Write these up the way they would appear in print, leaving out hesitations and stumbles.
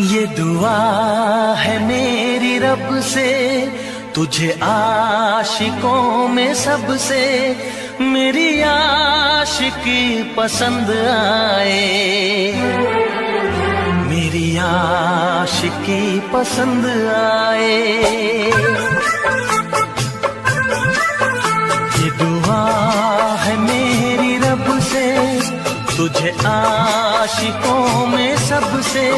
ये दुआ है मेरी रब से, तुझे आशिकों में सबसे मेरी आशिकी पसंद आए, मेरी आशिकी पसंद आए। ये दुआ है मेरी रब से, तुझे आशिकों में सबसे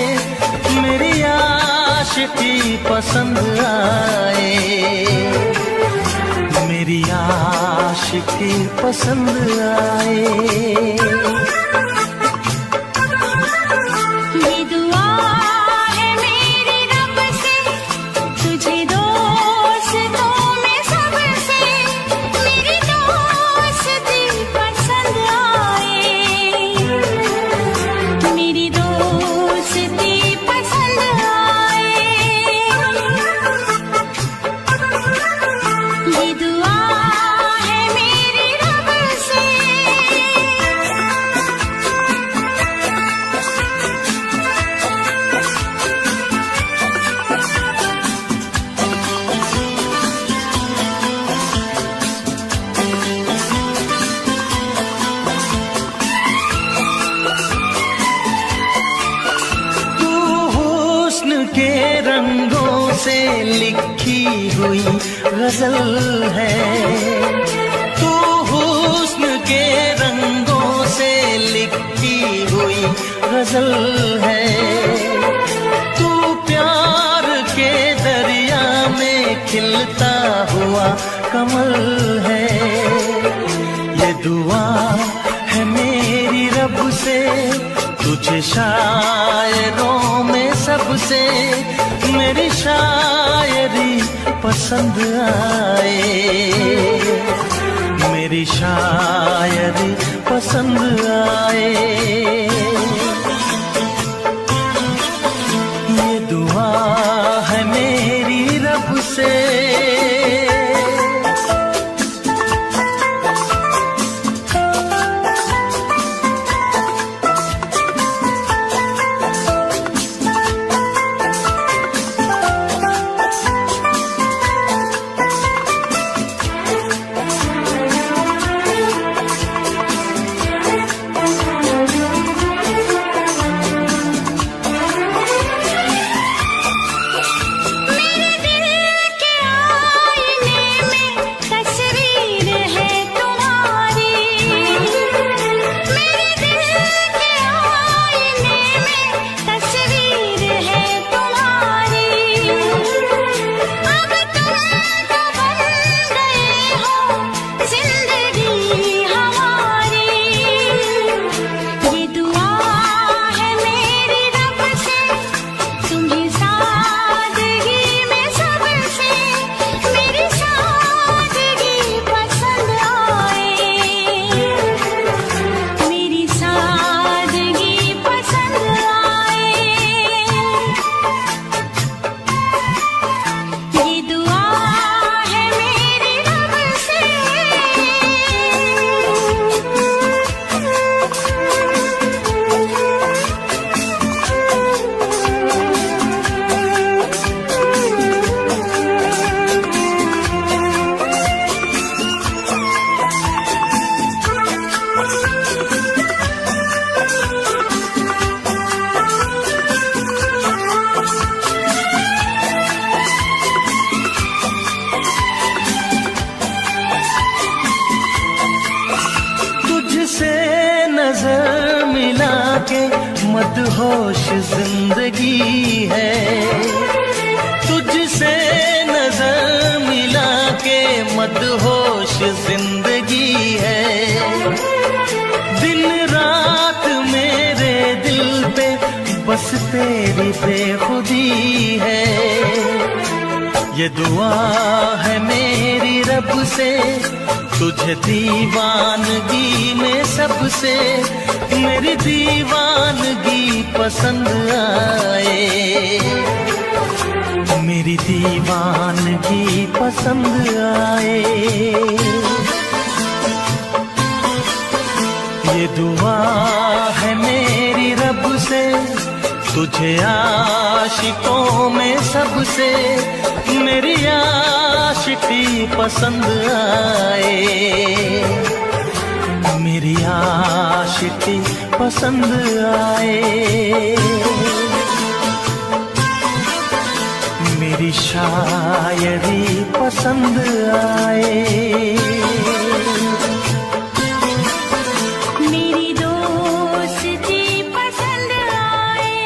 मेरी आशिकी पसंद आए, मेरी आशिकी पसंद आए। के रंगों से लिखी हुई गजल है, तू हुस्न के रंगों से लिखी हुई गजल है, तू प्यार के दरिया में खिलता हुआ कमल है। ये दुआ है मेरी रब से, तुझे शायरों में सबसे मेरी शायरी पसंद आए, मेरी शायरी पसंद आए। ये दुआ है मेरी रब से। नजर मिला के मदहोश जिंदगी है, तुझसे नजर मिला के मदहोश जिंदगी है। दिन रात मेरे दिल पे बस तेरी बेखुदी है। ये दुआ है मेरी रब से, तुझे दीवानगी में सबसे मेरी दीवानगी पसंद आए, मेरी दीवानगी पसंद आए। ये दुआ है मेरी रब से, तुझे आशिकों में सबसे मेरी आशिकी पसंद आए, मेरी आशिकी पसंद आए, मेरी शायरी पसंद आए, मेरी दोस्ती पसंद आए।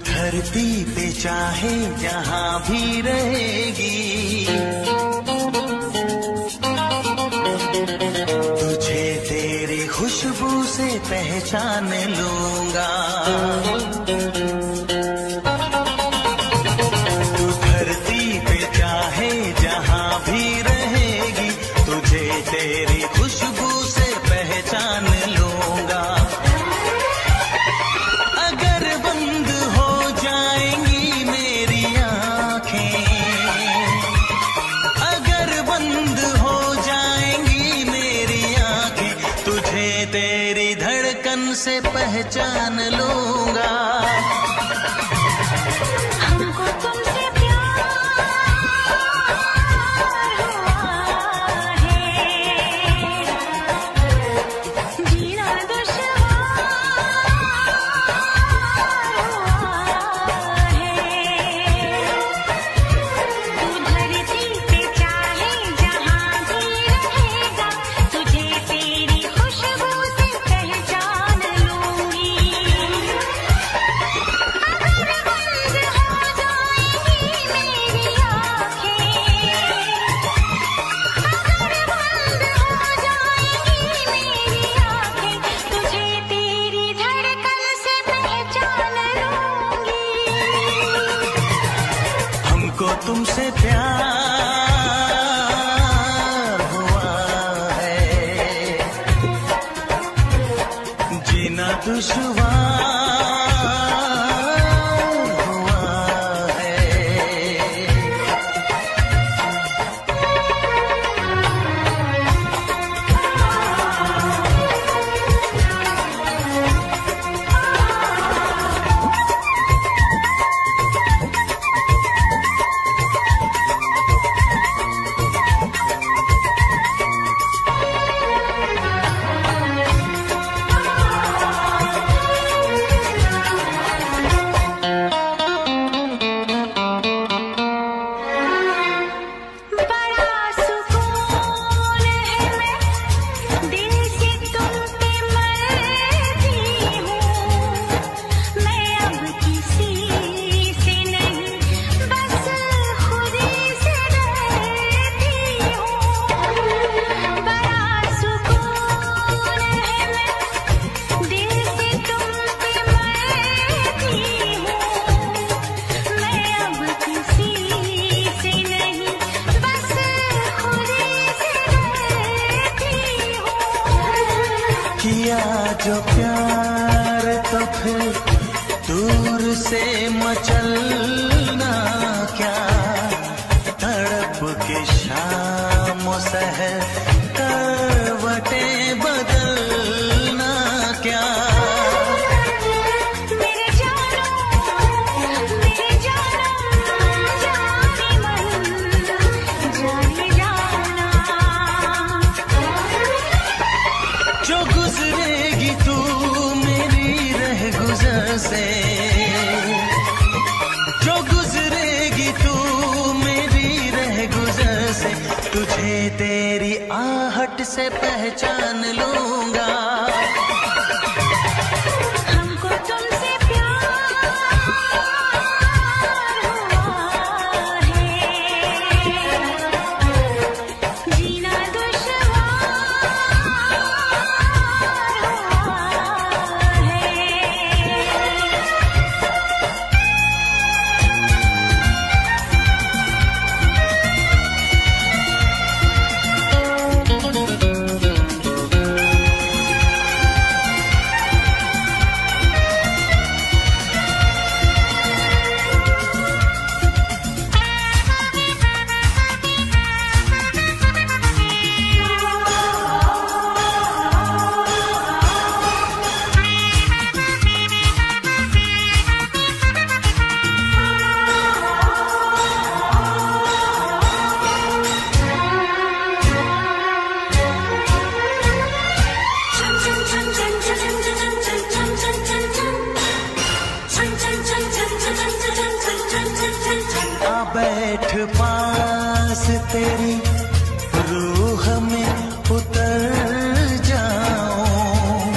धरती पे चाहे जहां भी रहेगी, तुझे तेरी खुशबू से पहचान लूंगा। तू धरती पे चाहे जहां भी रहेगी, तुझे तेरी खुशबू से पहचान लूंगा। अगर बंद हो जाएंगी मेरी आंखें, अगर बंद हो जाएंगी मेरी आंखें, तुझे तेरी धड़कन से पहचान लूंगा। हमको तुमसे प्यार हुआ है, जीना दुश्वार हुआ है। तू धरती पे चाहे जहां भी रहेगा, तुझे तेरी खुशबू से पहचान लूंगी। हमको तुमसे प्यार हुआ है, जीना दुश्वार हुआ है। किया जो प्यार तो फिर दूर से मचलना क्या, तड़प के शाम सहर करवटें बदलना क्या। जो गुजरेगी तू से जो गुजरेगी तू मेरी रह गुजर से, तुझे तेरी आहट से पहचान लूंगा। हमको तुमसे प्यार हुआ है, जीना दुश्वार हुआ है। आ बैठ पास तेरी रूह में उतर जाऊं,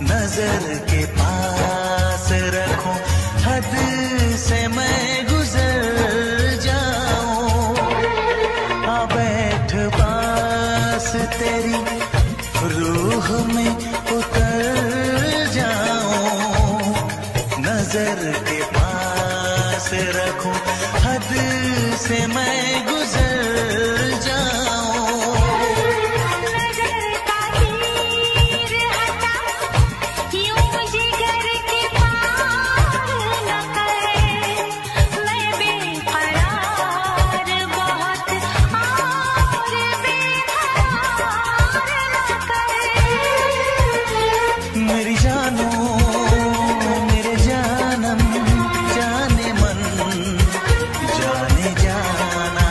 नजर के पास रखूं, हद से मैं गुजर जाऊं। आ बैठ पास तेरी रूह में उतर जाऊं, नजर के पास रखूं, हद से मैं गुजर जाऊं। नजर का तीर हटा, यूं जिगर के पार न कर, मैं बेकरार बहुत और बेकरार न कर। मेरी जानो मेरे जानम जाने मन जाने जाना,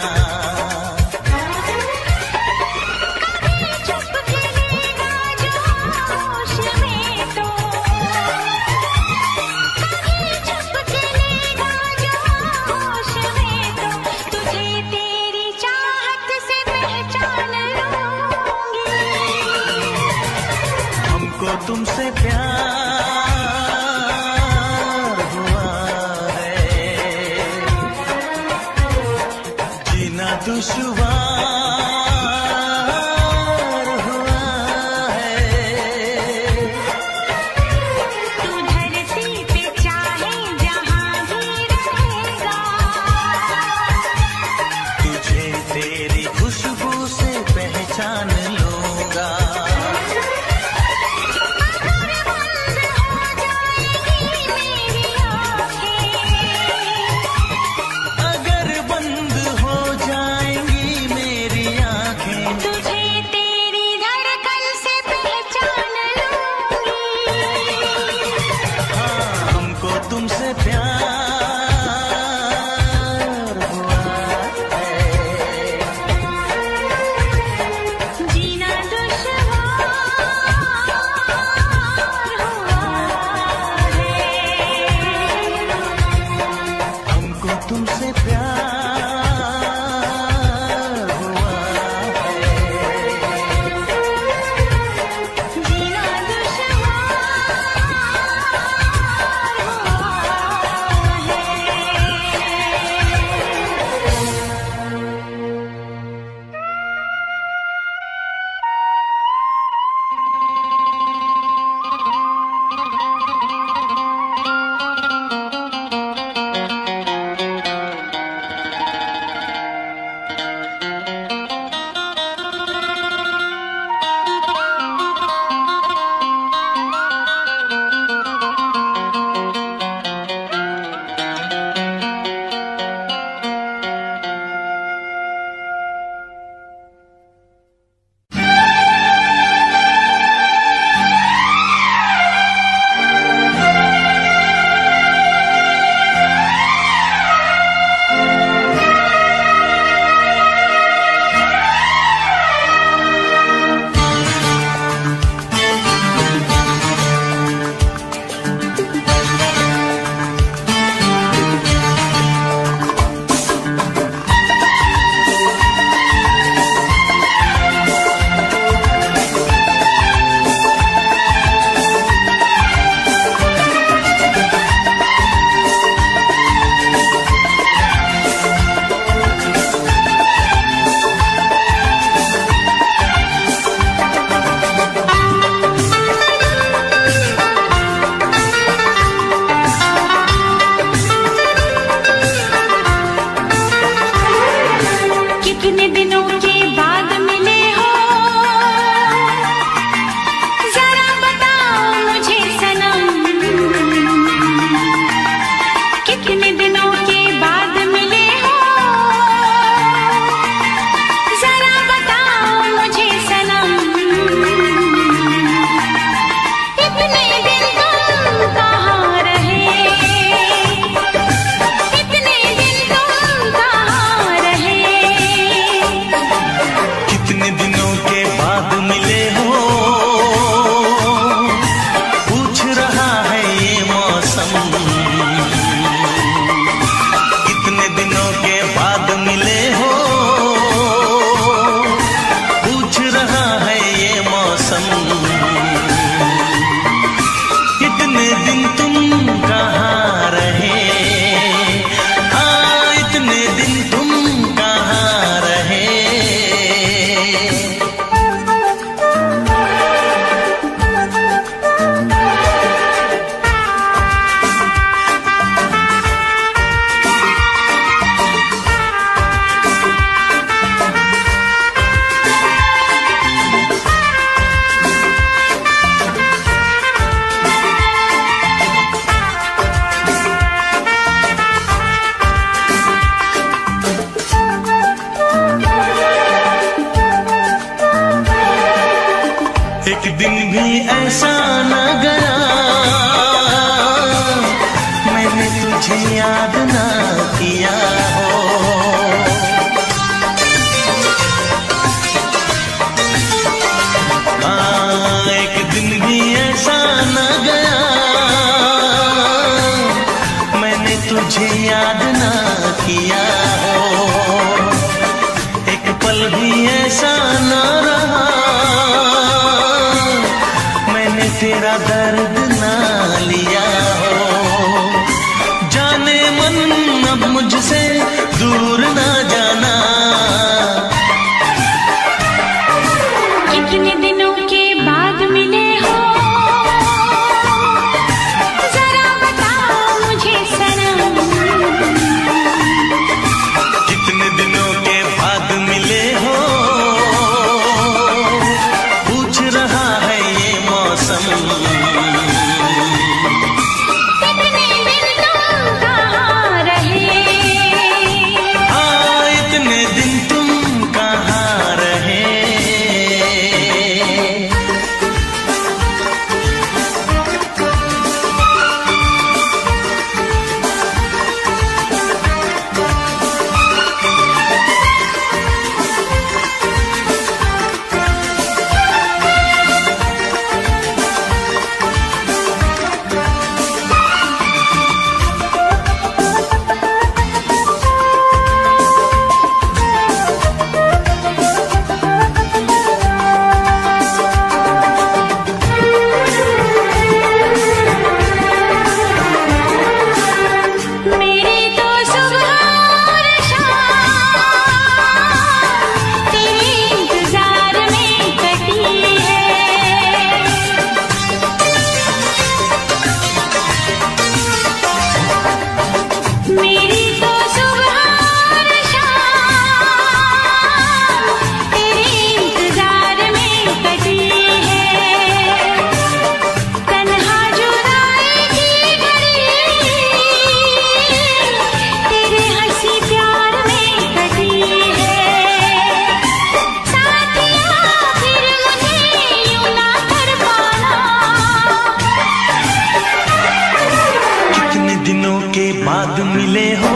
बाद मिले हो,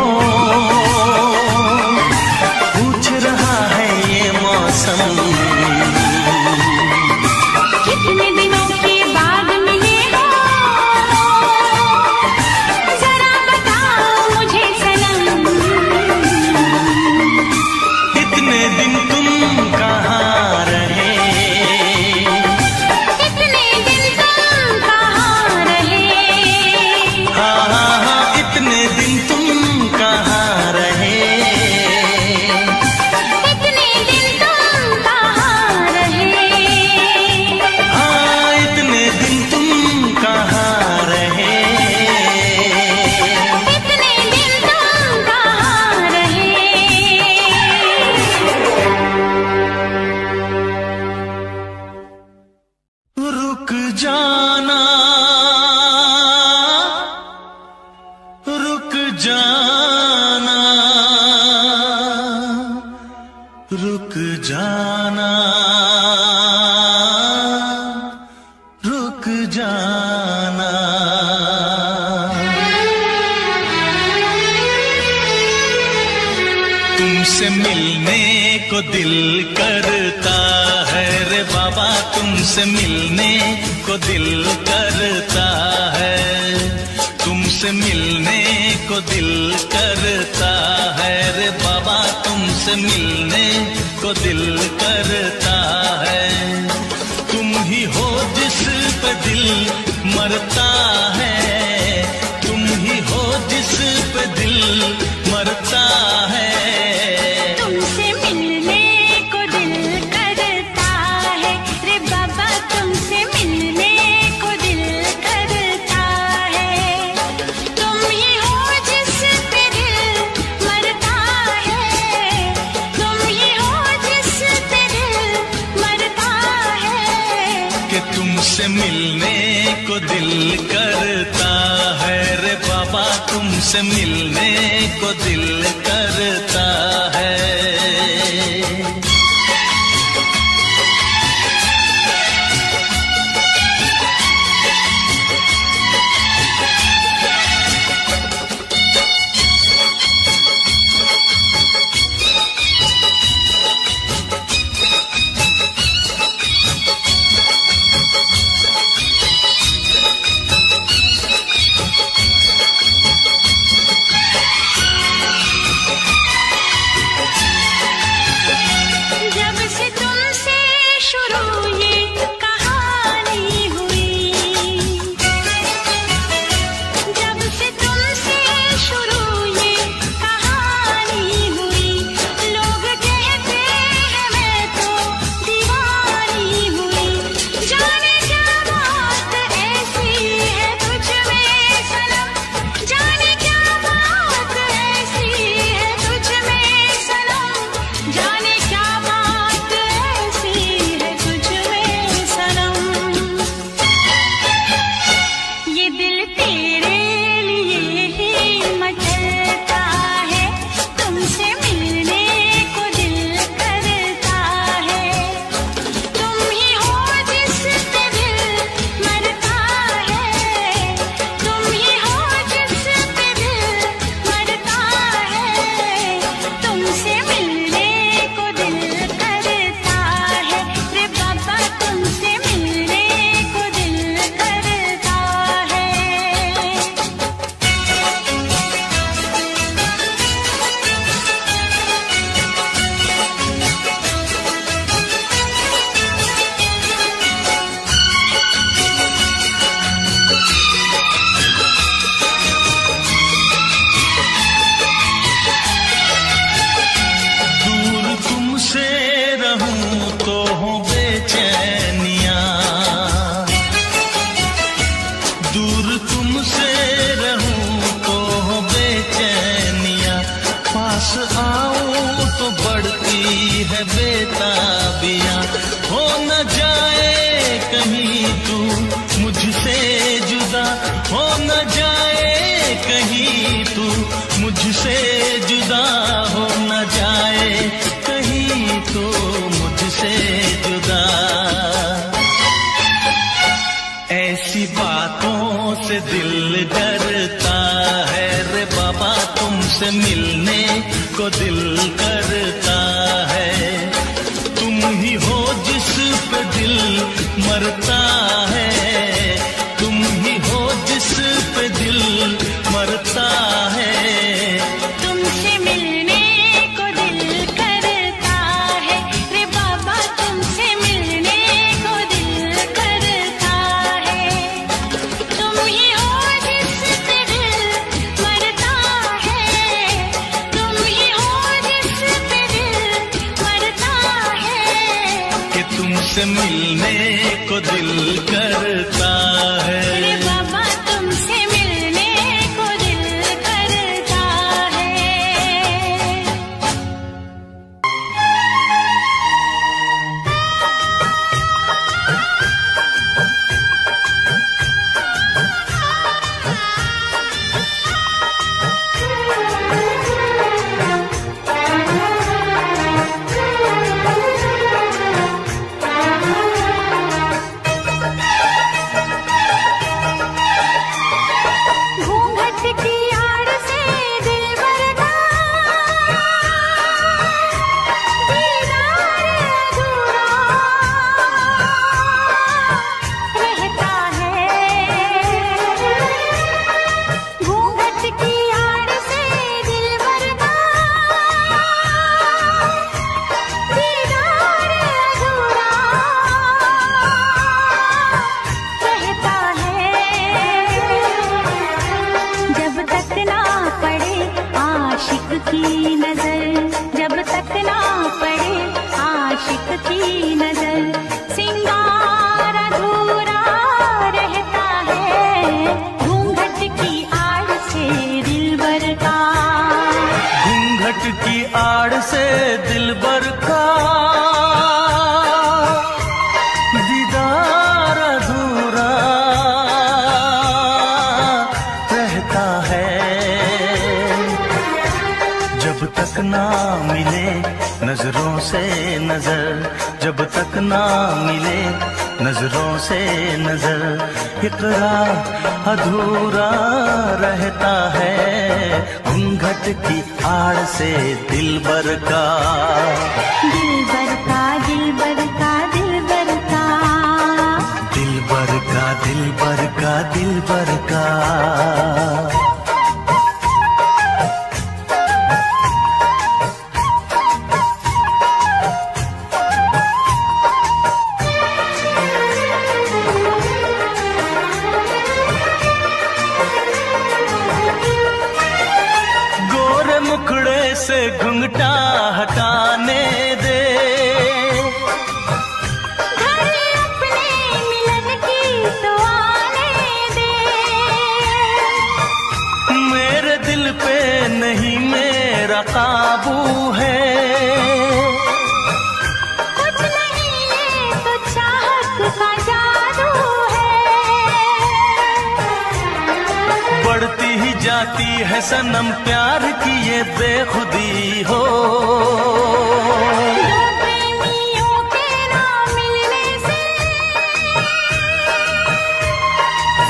पूछ रहा है ये मौसम। कितने दिनों के बाद मिले हो, जरा बताओ मुझे सनम। इतने दिन तुम कहाँ रहे, इतने दिन तुम कहाँ रहे। हाँ हाँ हाँ, इतने दिन तुम कहाँ रहे। इतने दिन तुम कहाँ रहे। हाँ, इतने दिन तुम कहाँ रहे। इतने दिन तुम कहाँ रहे। रुक जाना, रुक जाना, रुक जाना, रुक जाना। तुमसे मिलने को दिल करता है रे बाबा, तुमसे मिलने को दिल करता है। तुमसे मिलने को दिल करता है रे बाबा, तुमसे मिलने को दिल करता है। तुम ही हो जिस पे दिल मरता है, तुम ही हो जिस पे दिल मरता है। तुमसे मिलने को दिल करता है रे बाबा, तुमसे मिलने को दिल करता है। तुम ही हो जिस पे दिल मरता है, तुम ही हो जिस पे दिल मरता है। कि तुमसे मिलने को दिल करता है रे बाबा, तुमसे मिलने को दिल करता है। जब से तुमसे शुरू ये कहानी हुई, जब से तुमसे शुरू ये कहानी हुई, लोग कहते हैं मैं तो दीवानी हुई। जाने क्या बात ऐसी है तुझ में सनम, जाने क्या बात ऐसी है तुझ में सनम, जाने क्या बात ऐसी है तुझ में सनम। ये दिल तेरे लिए ही मचलता है, तुमसे मिलने को दिल करता है। तुम ही हो जिस पे दिल मरता है, तुम ही हो जिस पे दिल मरता है। तुमसे मिलने को दिल करता है रे बाबा, तुमसे मिलने को दिल करता है। दूर तुमसे रहूं तो हो बेचैनियां, दूर तुमसे रहूं तो हो बेचैनियां। पास आऊं तो बढ़ती है बेताबियां, हो न जाए कहीं तू मुझसे जुदा, हो न जाए कहीं तू मुझसे जुदा, हो न जाए कहीं तो मुझसे जुदा। ऐसी बातों से दिल डरता है रे बाबा, तुमसे मिलने को दिल करता है। तुम ही हो जिस पे दिल मरता है, तुम ही हो जिस पे दिल मरता है। तुमसे मिलने को दिल करता है रे बाबा, तुमसे मिलने को दिल करता है। तुम ही हो जिस पे दिल मरता है, तुम ही हो जिस पे दिल मरता है। कि तुमसे मिलने को दिल करता है रे बाबा, तुमसे मिलने को दिल करता है। घूंघट की आड़ से दिलबर का दीदार अधूरा रहता है। घूंघट की आड़ से दिलबर का दीदार अधूरा रहता है। जब तक ना पड़े आशिक की नजर, जब तक ना पड़े आशिक की नजर, सिंगार अधूरा रहता है। घूंघट की आड़ से दिलबर का, घूंघट की आड़ से दिलबर का दीदार अधूरा रहता है। जब तक ना मिले नजरों से नजर, जब तक ना मिले नजरों से नजर, इकरार अधूरा रहता है। घूंघट की आड़ से दिलबर का, दिलबर का, दिलबर का, दिलबर का। दिलबर का, दिलबर का, दिलबर का। गोरे मुखड़े से घुंघटा हटाने दे, घर अपने मिलन की तो आने दे। मेरे दिल पे नहीं मेरा काबू है, कुछ नहीं ये तो चाहत का जादू है। बढ़ती ही जाती है सनम प्यार की ये बेखुदी हो। दो प्रेमियों के ना मिलने से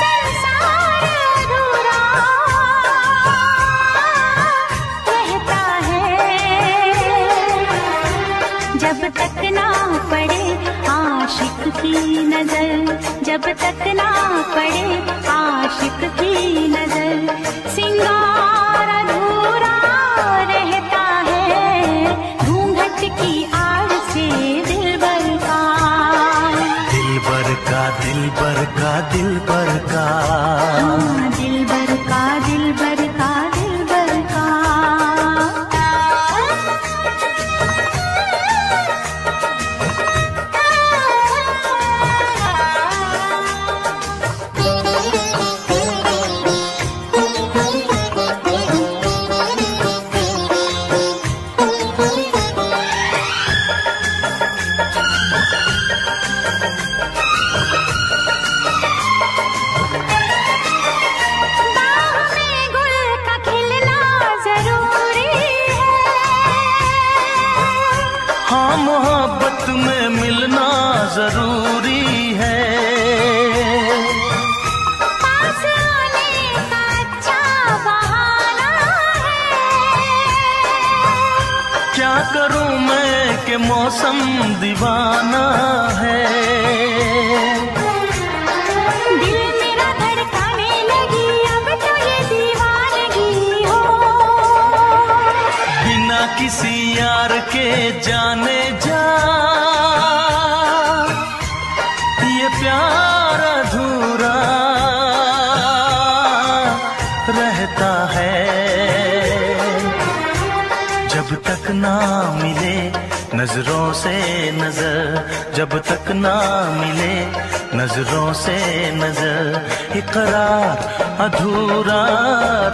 संसार अधूरा रहता है। जब तक ना पड़े आशिक की नजर, जब तक ना पड़े आशिक की नजर, सिंगार अधूरा रहता है। घूंघट की आड़ से दिलबर का, दिलबर का, दिलबर का, दिलबर का। हाँ, दिलबर का, दिलबर का, दिलबर का। करूं मैं कि मौसम दीवाना है। दिल मेरा धड़काने लगी अब तो ये दीवानगी हो। बिना किसी यार के जाने जा ये प्यार अधूरा रहता है। जब तक ना मिले नजरों से नजर, जब तक ना मिले नजरों से नजर, इकरार अधूरा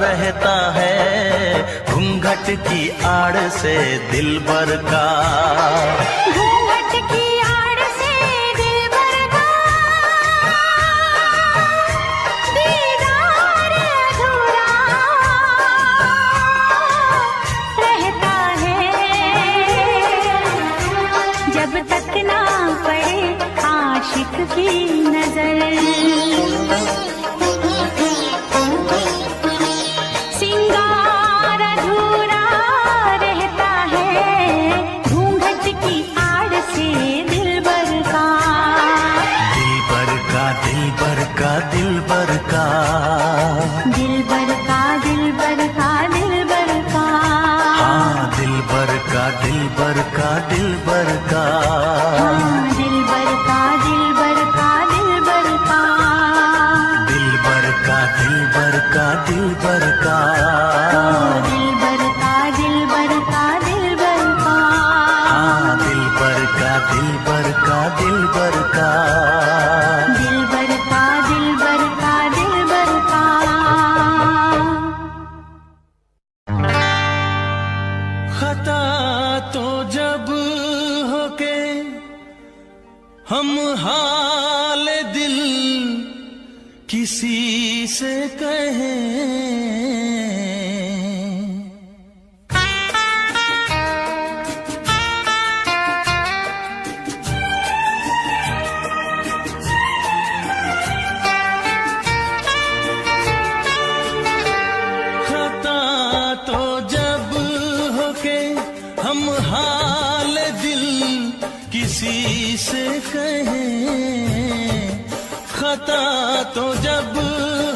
रहता है। घूंघट की आड़ से दिलबर का, घूंघट की आड़ से दिलबर का दीदार अधूरा रहता है। जब तक ना पड़े आशिक की नजर, सिंगार अधूरा रहता है। घूंघट की आड़ से दिलबर का, दिलबर का, दिलबर का, दिलबर का, दिलबर का, दिलबर का, दिलबर का, हाँ दिलबर का, दिलबर का, दिलबर का, हाँ दिलबर का, दिलबर का, दिलबर का, दिलबर का, दिलबर का, दिलबर का, दिलबर का, दिलबर का, दिलबर का, हाँ दिलबर का, दिलबर का, दिलबर का, दिलबर का, दिलबर का, दिलबर का। खता तो जब होके हम हाल दिल किसी से कहें, खता तो जब होके हम हाल दिल किसी से कहें, खता तो जब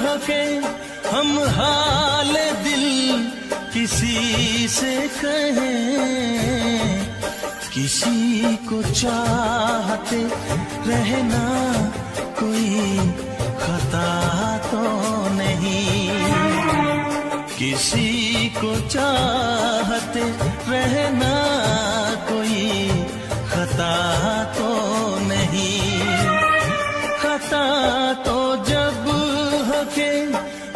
होके हम हाल दिल किसी से कहें, किसी को चाहते रहना कोई खता तो नहीं, किसी को चाहते रहना कोई खता तो नहीं। खता तो जब होके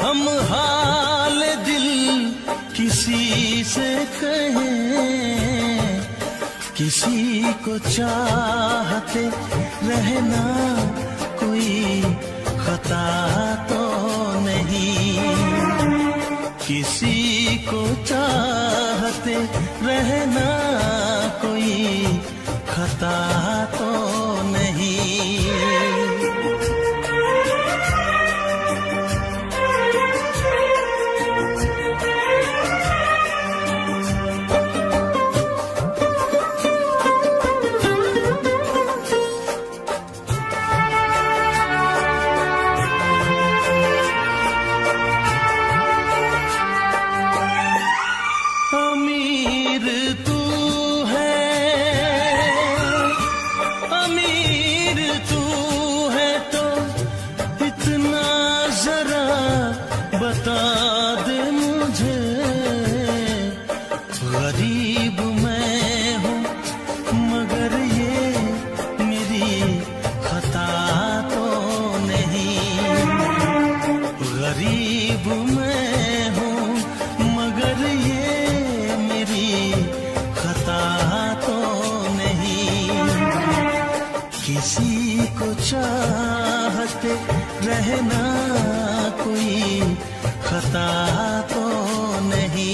हम हाल दिल किसी से कहें, किसी को चाहते रहना कोई खता तो नहीं, किसी को चाहते रहना कोई खता तो नहीं। अमीर तू है, अमीर तू है तो इतना जरा बता दे मुझे, गरीब मैं हूँ मगर ये मेरी खता तो नहीं, गरीब मैं हूँ मगर ये खता तो नहीं, किसी को चाहते रहना कोई खता तो नहीं।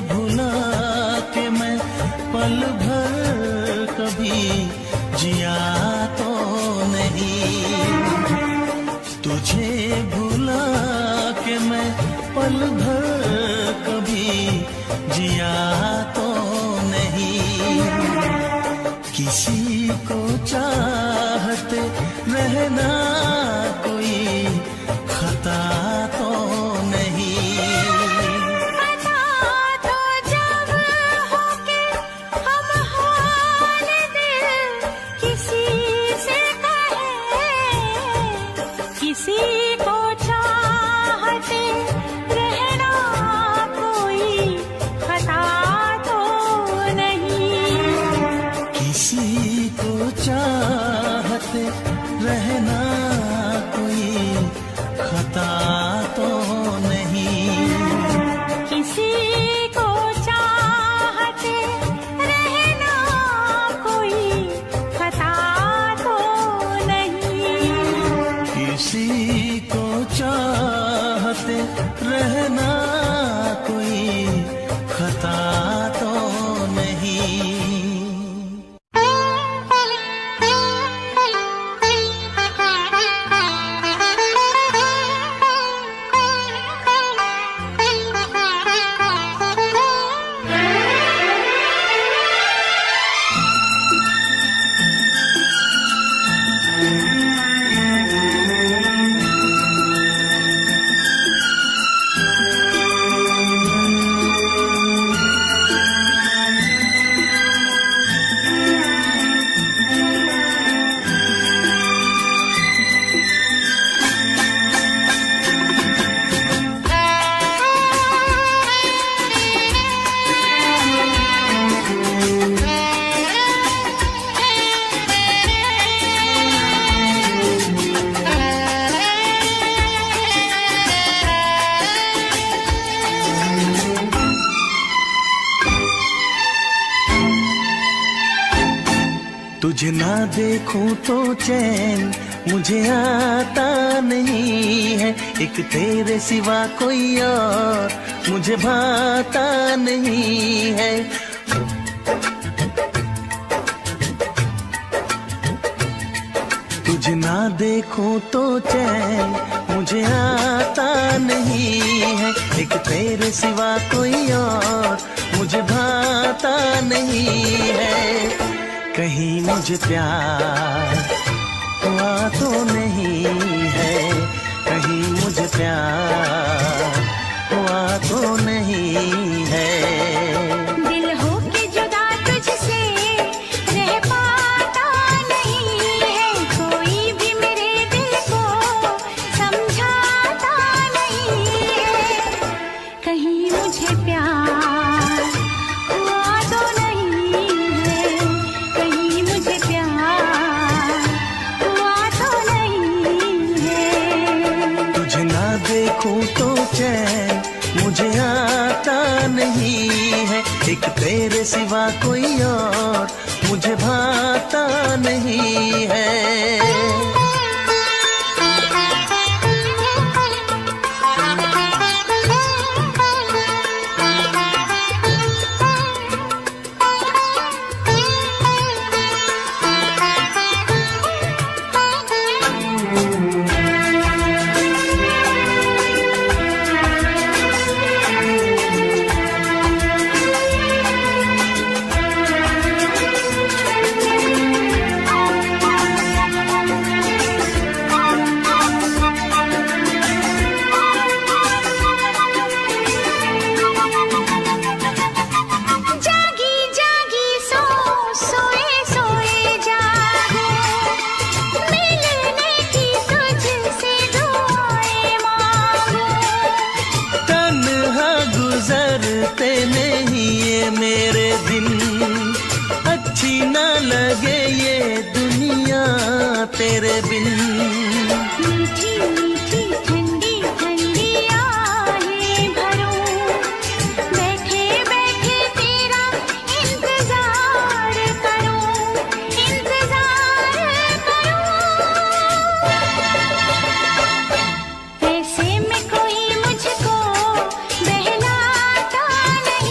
भुला के मैं पल भर कभी जिया तो नहीं, तुझे भुला के मैं पल भर कभी जिया तो नहीं। किसी को चाहते रहना कोई खता तो नहीं। किसी को चाहते रहना कोई खता तो नहीं। किसी को चाहते रहना कोई खता तो नहीं। किसी को चाहते रहना कोई खता तो नहीं। किसी को चाहते रहना कोई खता तो नहीं। तुझे ना देखूं तो चैन मुझे आता नहीं है, एक तेरे सिवा कोई और मुझे भाता नहीं है। तुझे ना देखूं तो चैन मुझे आता नहीं है, एक तेरे सिवा कोई और मुझे भाता नहीं है। कहीं मुझे प्यार हुआ तो नहीं है, कहीं मुझे प्यार हुआ तो नहीं है। दिल हो के जुदा तुझसे रह पाता नहीं है, कोई भी मेरे दिल को समझाता नहीं है। कहीं मुझे प्यार हुआ तो नहीं है, कहीं मुझे प्यार हुआ तो नहीं है। तुझे ना देखूं तो चैन मुझे आता नहीं है, एक तेरे सिवा कोई और मुझे भाता नहीं है। गुजरते नहीं ये मेरे दिन, अच्छी ना लगे ये दुनिया तेरे बिन। मीठी मीठी ठंडी ठंडी आहें भरूं, बैठे बैठे तेरा इंतजार करूं, इंतजार करूं। ऐसे में कोई मुझको बहलाता नहीं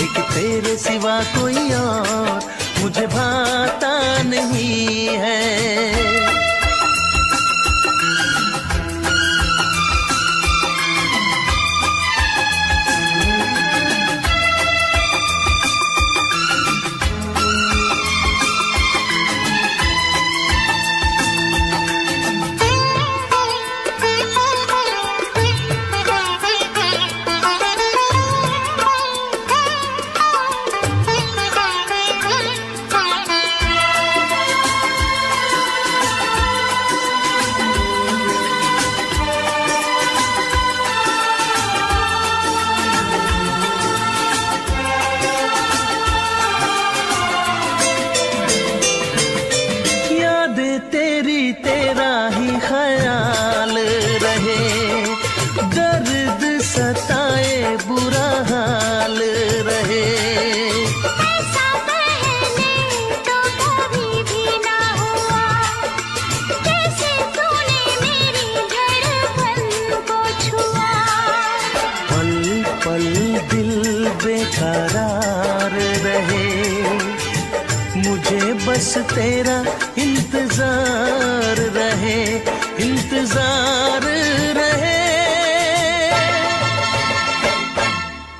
एक तेरे सिवा कोई और मुझे भाता नहीं है। तेरा ही ख्याल रहे, दर्द सताए बुरा हाल रहे। ऐसा पहले तो कभी भी ना हुआ, कैसे तूने मेरी धड़कन को छुआ। पल पल दिल बेकरार रहे, मुझे बस तेरा इंतजार रहे, इंतजार रहे।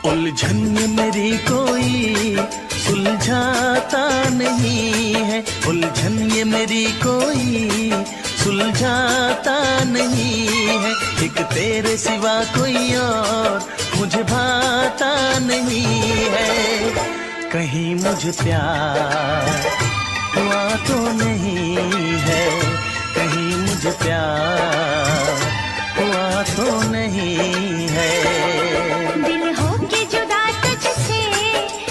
उलझन ये मेरी कोई सुलझाता नहीं है, उलझन ये मेरी कोई सुलझाता नहीं है। एक तेरे सिवा कोई और मुझे भाता नहीं है। कहीं मुझे प्यार हुआ तो नहीं है, कहीं मुझे प्यार हुआ तो नहीं है। दिल हो के जुदा तुझसे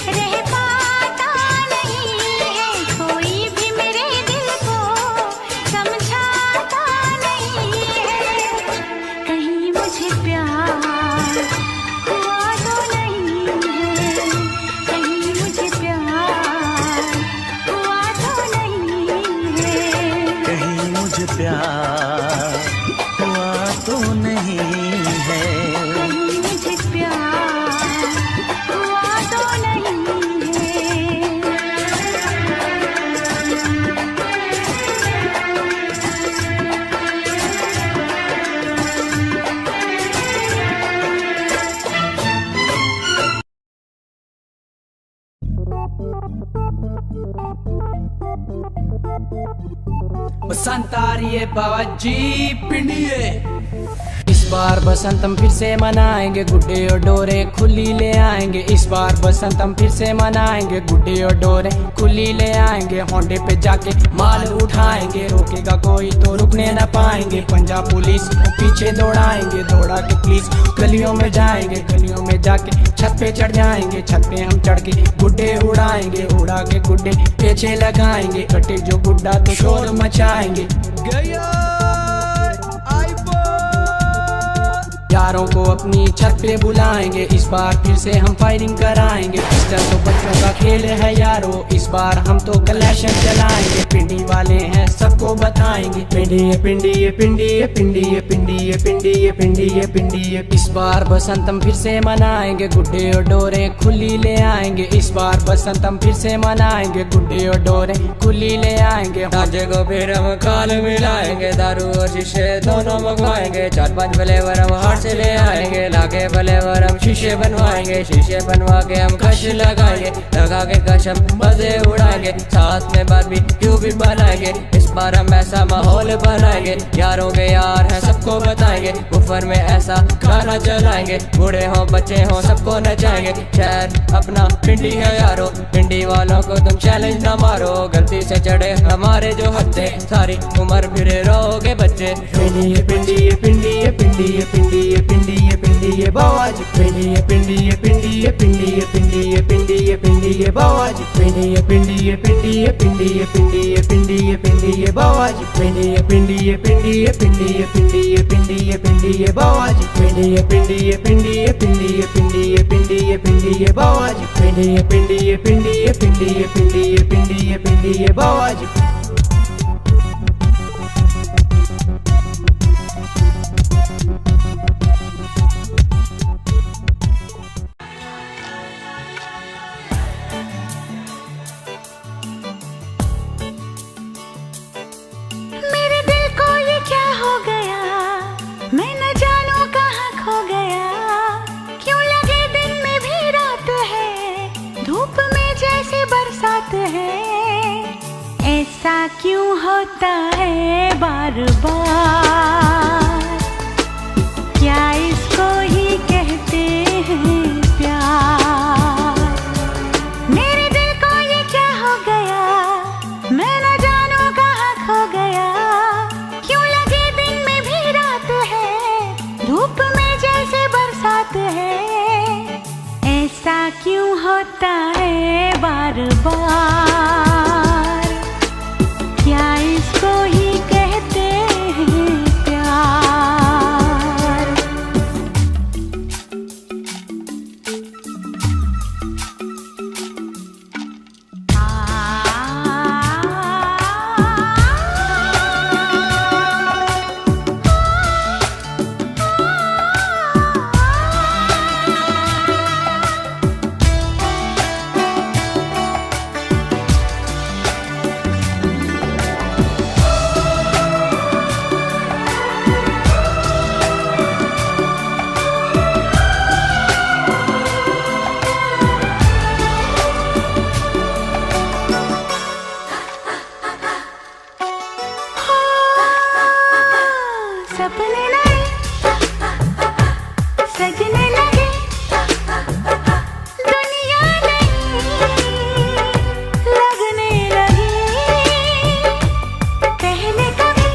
रह पाता नहीं है, कोई भी मेरे दिल को समझाता नहीं है। कहीं मुझे प्यार हुआ तो नहीं है, कहीं मुझे प्यार हुआ तो नहीं है। कहीं मुझे प्यार हुआ तो नहीं है, कहीं मुझे प्यार हुआ तो नहीं है। बसंत आ रही है बाबाजी पिंडिये। इस बार बसंत हम फिर से मनाएंगे, गुड्डे और डोरे खुली ले आएंगे। इस बार बसंत हम फिर से मनाएंगे, गुड्डे और डोरे खुली ले आएंगे। होंडे पे जाके माल उठाएंगे, रोकेगा कोई तो रुकने न पाएंगे। पंजाब पुलिस को पीछे दौड़ाएंगे, दौड़ा के पुलिस गलियों में जाएंगे। गलियों में जाके छत पे चढ़ जाएंगे, छत पे हम चढ़ के गुड्डे उड़ाएंगे। उड़ा के गुड्डे पीछे लगाएंगे, कटे जो गुड्डा तो शोर मचाएंगे। यारों को अपनी छत पे बुलाएंगे, इस बार फिर से हम फायरिंग कराएंगे। पिस्टल तो बच्चों का खेल है यारो, इस बार हम तो कलेक्शन चलाएंगे। पिंडी वाले हैं सबको बताएंगे, पिंडी पिंडी पिंडी पिंडी पिंडी पिंडी पिंडी पिंडी। इस बार बसंत हम फिर से मनाएंगे, गुड्डे और डोरे खुली ले आएंगे। इस बार बसंत हम फिर से मनाएंगे, गुड्डे और डोरे खुली ले आएंगे। राजे को फिर हम काल मिलाएंगे, दारू और शीशे दोनों मंगवाएंगे। 4-5 फ्लेवर हम हाथ से ले आएंगे, लाके फ्लेवर हम शीशे बनवाएंगे। शीशे बनवा के हम कश लगाएंगे, लगा के कश हम मजे उड़ाएंगे। साथ में बारबेक्यू भी बनाएंगे, इस बार हम ऐसा माहौल बनाएंगे। यारों के यार हैं सबको बताएंगे, बुफर में ऐसा गाना चलाएंगे। बूढ़े हो बच्चे हो सबको नचाएंगे। शहर अपना पिंडी है यारो, पिंडी वालों को तुम चैलेंज ना मारो। गलती से चढ़े हमारे जो हत्थे, सारी उम्र फिर रहोगे बच्चे। पिंडी पिंडी पिंडी पिंडी पिंडी पिंडी पिंडी बाबाजी, पिंडी पिंडी पिंडी पिंडी पिंडी पिंडी पिंडी बाबाजी, पिंडी पिंडी पिंडी पिंडी पिंडी पिंडी पिंडी बाबाजी, पिंडी पिंडी पिंडी पिंडी पिंडी पिंडी पिंडी बाबाजी, पिंडी पिंडी पिंडी पिंडी पिंडी पिंडी पिंडी बाबाजी, पिंडी पिंडी पिंडी पिंडी पिंडी पिंडी पिंडी बाबाजी। ऐसा क्यों होता है बार बार, क्या इसको ही कहते हैं प्यार। मेरे दिल को ये क्या हो गया, मैं न जानू कहाँ खो गया। क्यों लगे दिन में भी रात है, धूप में जैसे बरसात है। ऐसा क्यों होता है बार बार, क्या इसको ही कहते हैं प्यार। सपने नए सजने लगे, दुनिया नई लगने लगी। पहले कभी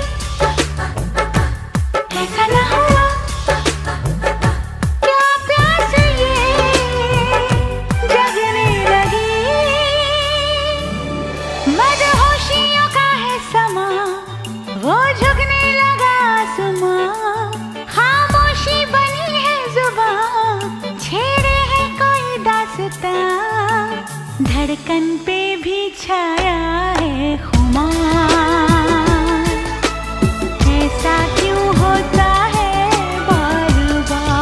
ऐसा न हुआ, क्या प्यास ये जगने लगी। मदहोशियों का है समा, वो झुकने लगा आसमां। खामोशी बनी है जुबां, छेड़े है कोई दास्तां। धड़कन पे भी छाया है खुमार, ऐसा क्यों होता है बार बार।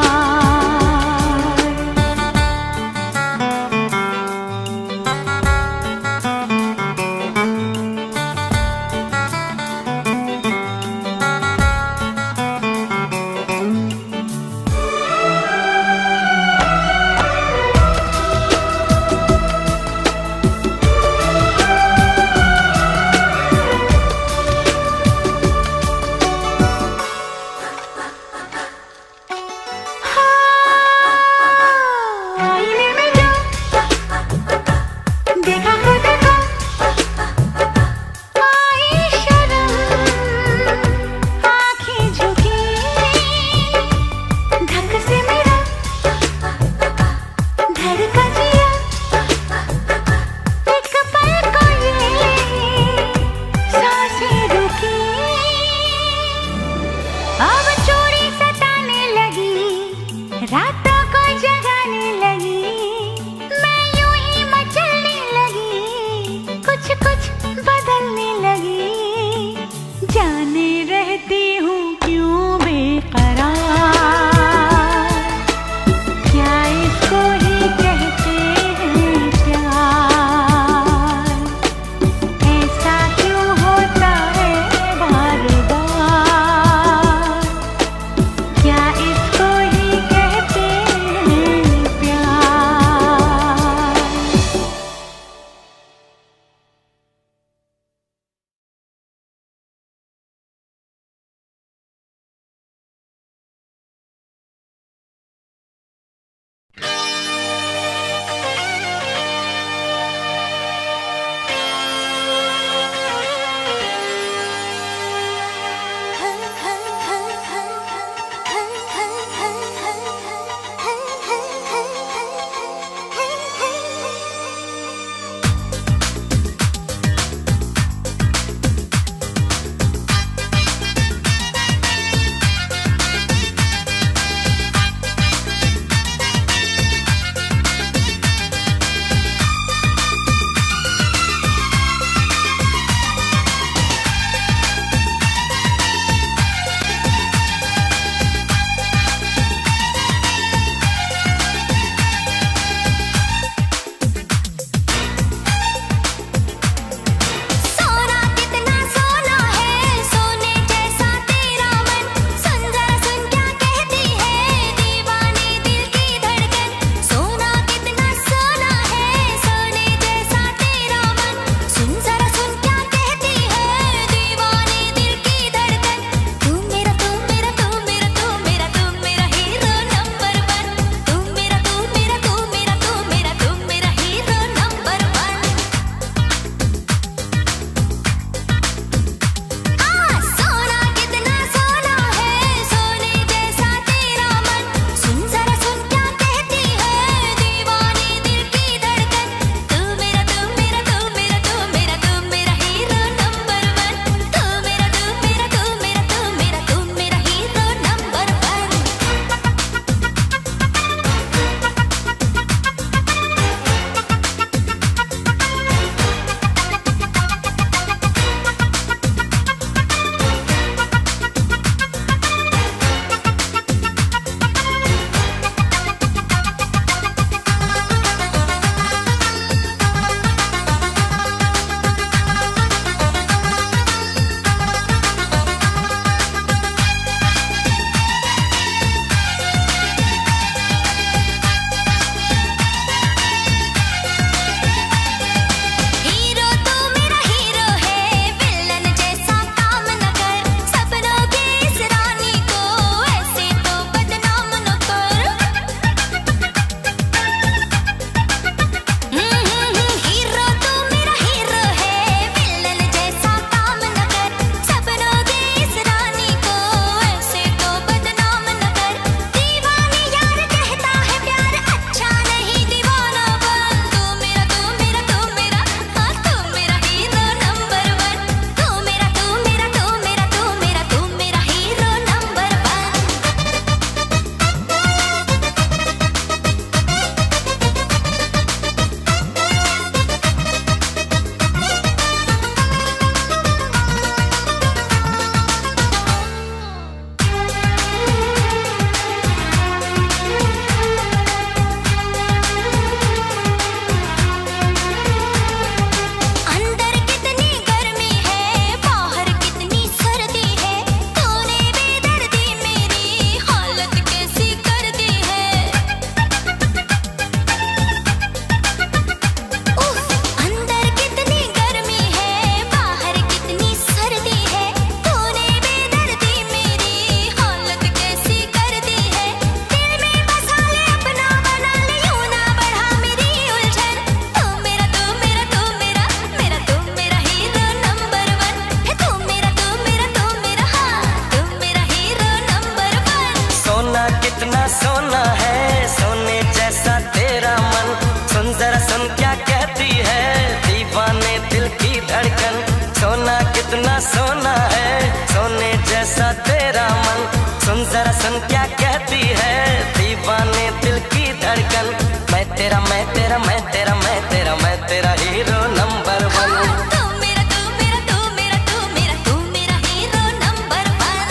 सुन क्या कहती है दीवाने दिल की धड़कन। मैं तेरा मैं तेरा मैं तेरा मैं तेरा मैं तेरा हीरो नंबर 1। तू मेरा तू मेरा तू मेरा तू मेरा तू मेरा हीरो नंबर 1।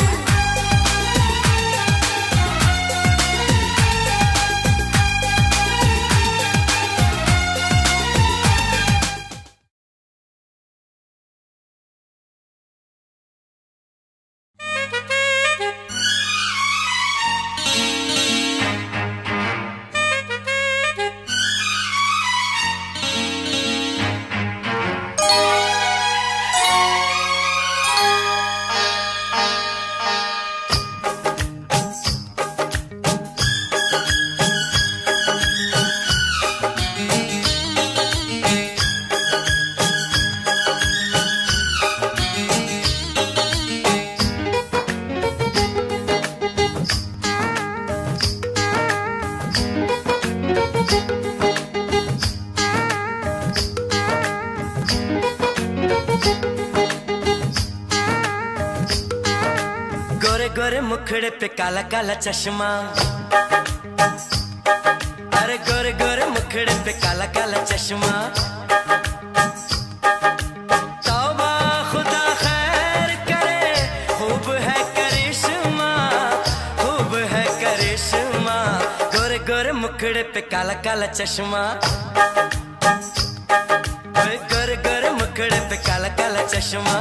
गोरे गोरे मुखड़े पे काला काला चश्मा, अरे गोरे गोरे मुखड़े पे काला काला चश्मा। तौबा खुदा खैर करे, खूब है करिश्मा, खूब है करिश्मा। गोरे गोरे मुखड़े पे काला काला चश्मा, गोरे गोरे मुखड़े पे काला काला चश्मा।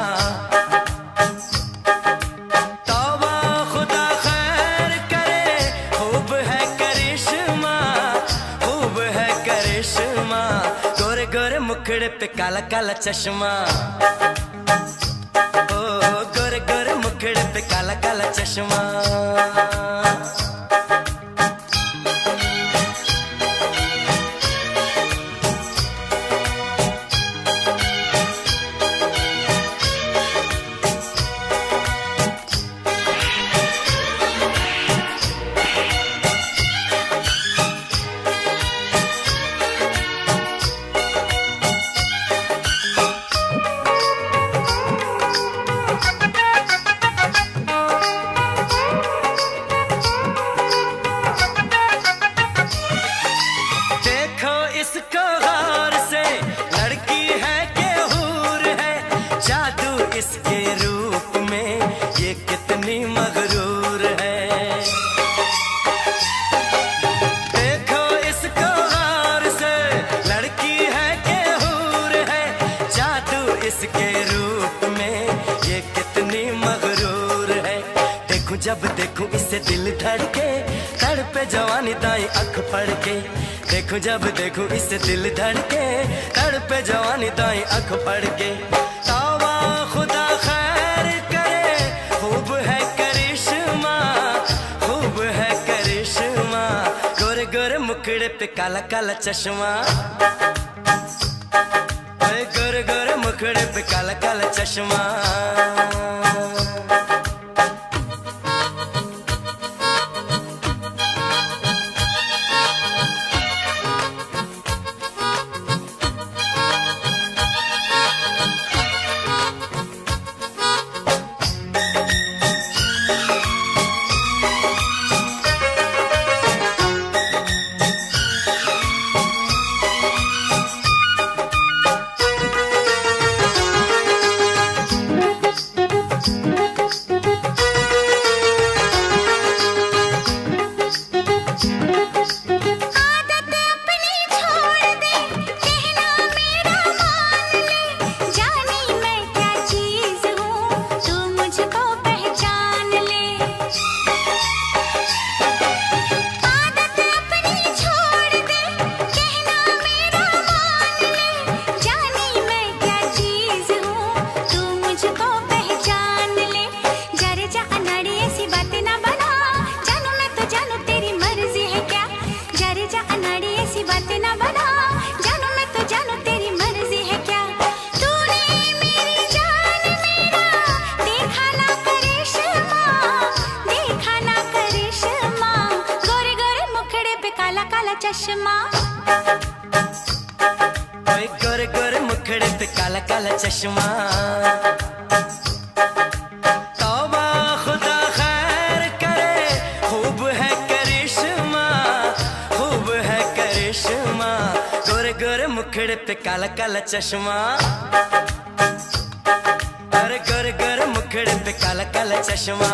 मुखड़े पे काला काला चश्मा, ओ गोरे गोरे मुखड़े पे काला काला चश्मा। इसके रूप में ये कितनी मगरूर है। देखो इसको गौर से, लड़की है के हूर है। जादू इसके रूप में ये कितनी मगरूर है। देखूं जब देखूं इसे दिल धड़के, तड़पे जवानी दाई अख पड़ के। देखूं जब देखूं इसे दिल धड़के, तड़पे जवानी दाई अख पड़ के। तौबा खुदा खैर करे, खूब है करिश्मा, खूब है करिश्मा। गोरे गोरे मुखड़े पे काला काला चश्मा, गोरे गोरे मुखड़े पे काला काला चश्मा। चश्मा, गोरे गोरे मुखड़े पे काला काला चश्मा। तौबा खुदा खैर करे, गोरे मुखड़े पे काला काला चश्मा, अरे गोरे गोरे मुखड़े पे काला काला चश्मा।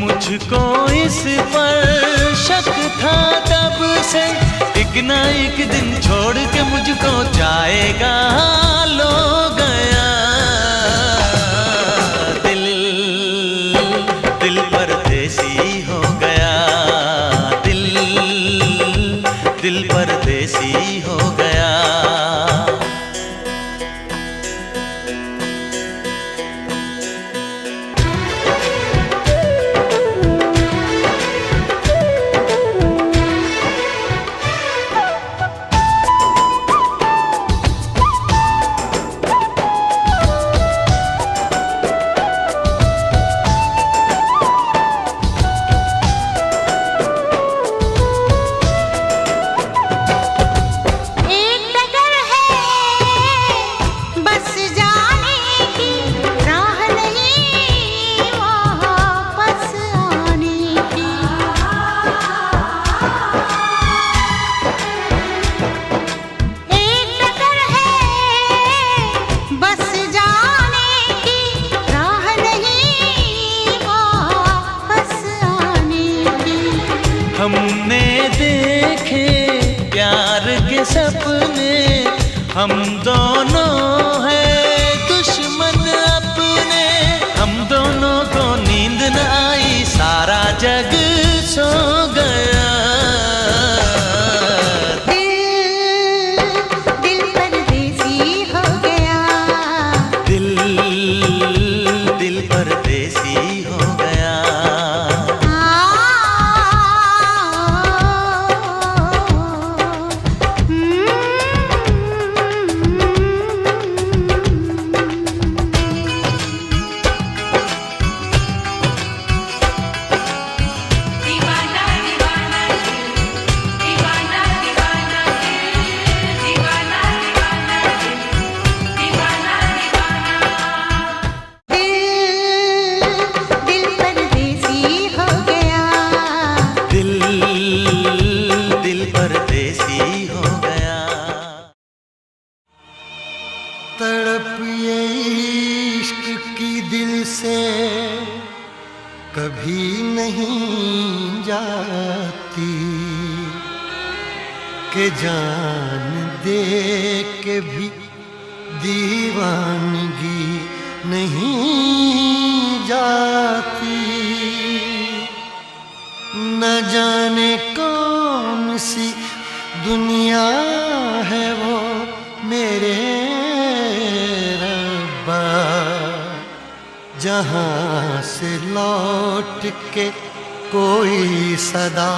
मुझको इस पर शक था तब से, एक ना एक दिन छोड़ के मुझको जाएगा लो गया। दिल दिल परदेसी हो गया, दिल दिल परदेसी हो गया। हमने देखे प्यार के सपने, हम दोनों हैं दुश्मन अपने। हम दोनों को नींद न आई, सारा जग सो गया। दिल परदेसी हो गया, दिल दिल परदेसी हो गया। नहीं जाती कि जान दे के भी दीवानगी नहीं जाती। न जाने कौन सी दुनिया है वो मेरे रब्बा, जहाँ से लौट के कोई सदा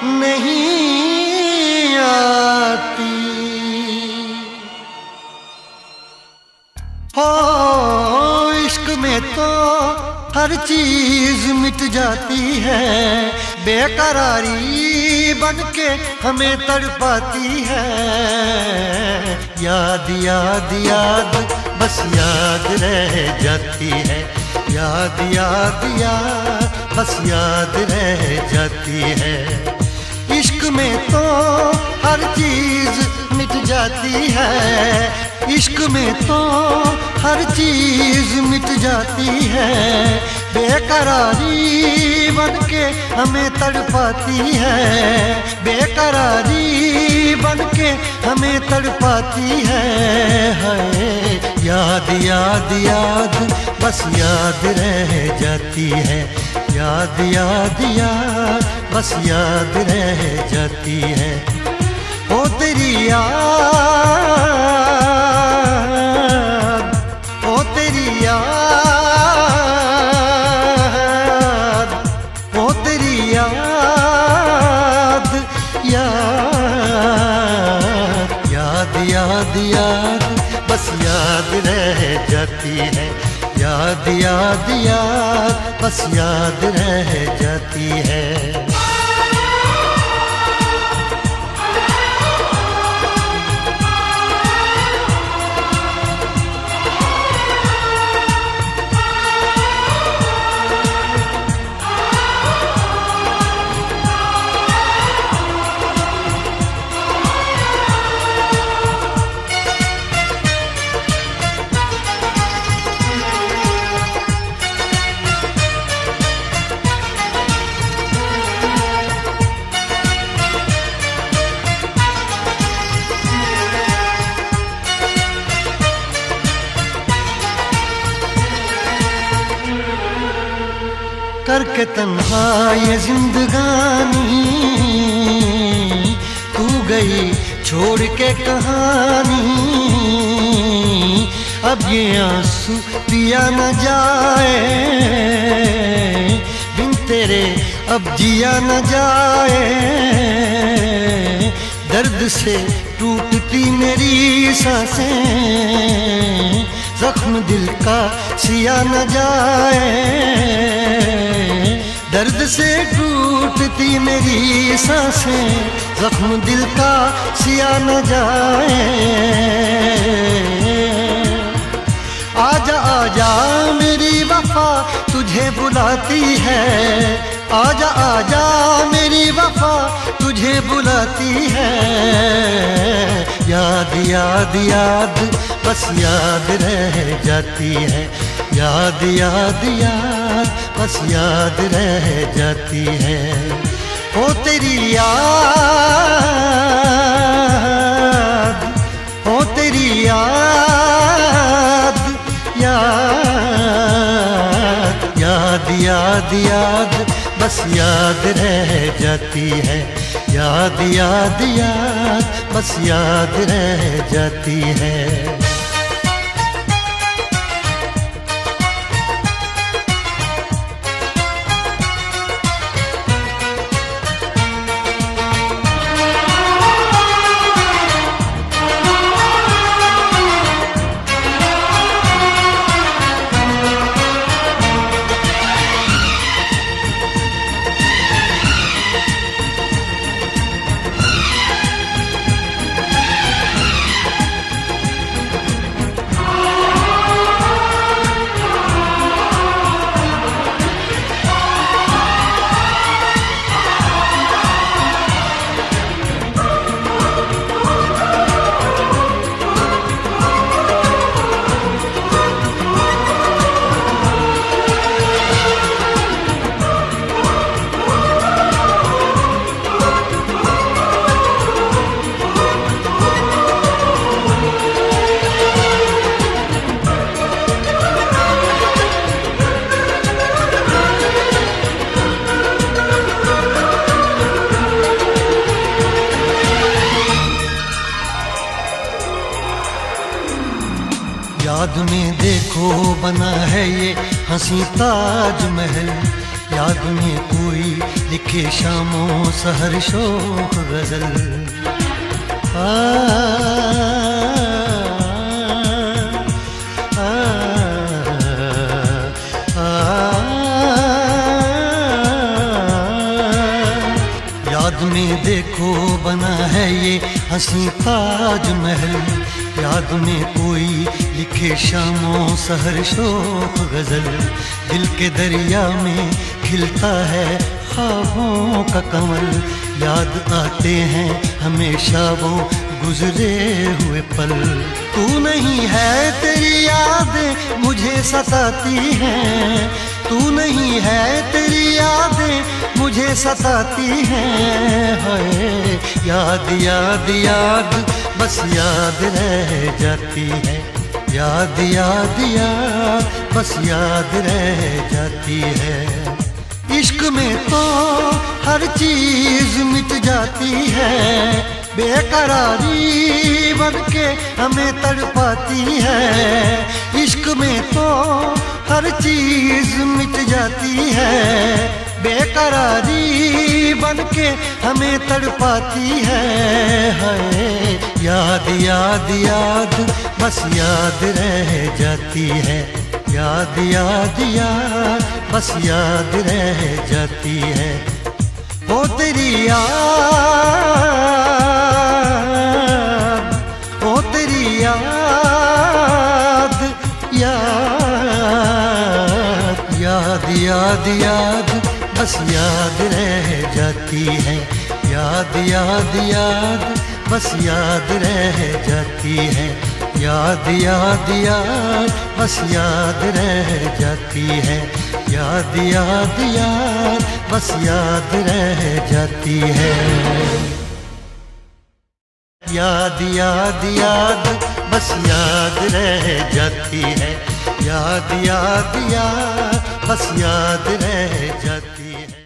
नहीं आती। हो इश्क में तो हर चीज मिट जाती है, बेकरारी बन के हमें तड़पाती है। याद याद याद बस याद रह जाती है, याद याद याद बस याद रह जाती है। इश्क में तो हर चीज मिट जाती है, इश्क में तो हर चीज मिट जाती है, बेकरारी बन के हमें तड़पाती है, बेकरारी बन के हमें तड़पाती है। हाय याद याद याद बस याद रह जाती है, याद याद याद बस याद रह जाती है। ओ तेरी याद, ओ तेरी याद, ओ तेरी याद, याद याद याद याद बस याद रह जाती है, याद याद याद बस याद रह जाती है। करके तन्हा ये जिंदगानी तू गई छोड़ के कहानी, अब ये आंसू पिया न जाए बिन तेरे, अब जिया न जाए। दर्द से टूटती मेरी सांसें, जख्म दिल का सिया न जाए। दर्द से टूटती मेरी सांसें, जख्म दिल का सिया न जाए। आजा आजा मेरी वफा तुझे बुलाती है, आजा आजा मेरी वफा तुझे बुलाती है। याद याद याद बस याद रह जाती है, याद याद याद बस याद रह जाती है। ओ तेरी याद, ओ तेरी याद, याद याद याद याद बस याद रह जाती है, याद याद याद बस याद रह जाती है। याद में देखो बना है ये हंसी ताजमहल, याद में कोई लिखे शामों सहर शोख गजल। याद में देखो बना है ये हंसी ताजमहल, याद में कोई लिखे शामों सहर शोख गजल। दिल के दरिया में खिलता है ख्वाबों का कमल, याद आते हैं हमेशा वो गुजरे हुए पल। तू नहीं है तेरी यादें मुझे सताती हैं, तू नहीं है तेरी यादें मुझे सताती हैं। हाय याद याद याद बस याद रह जाती है, याद याद याद बस याद रह जाती है। इश्क में तो हर चीज मिट जाती है, बेकरारी बन के हमें तड़पाती है। इश्क में तो हर चीज मिट जाती है, बेकरारी बन के हमें तड़पाती है। हाय याद याद याद बस याद रह जाती है, याद याद याद बस याद रह जाती है। वो तेरी याद, वो तेरी याद, याद याद याद याद बस याद रह जाती है, याद याद याद बस याद रह जाती है। याद याद याद बस याद रह जाती है, याद याद याद बस याद रह जाती है। याद याद याद बस याद रह जाती है, याद याद याद बस याद रह जाती है।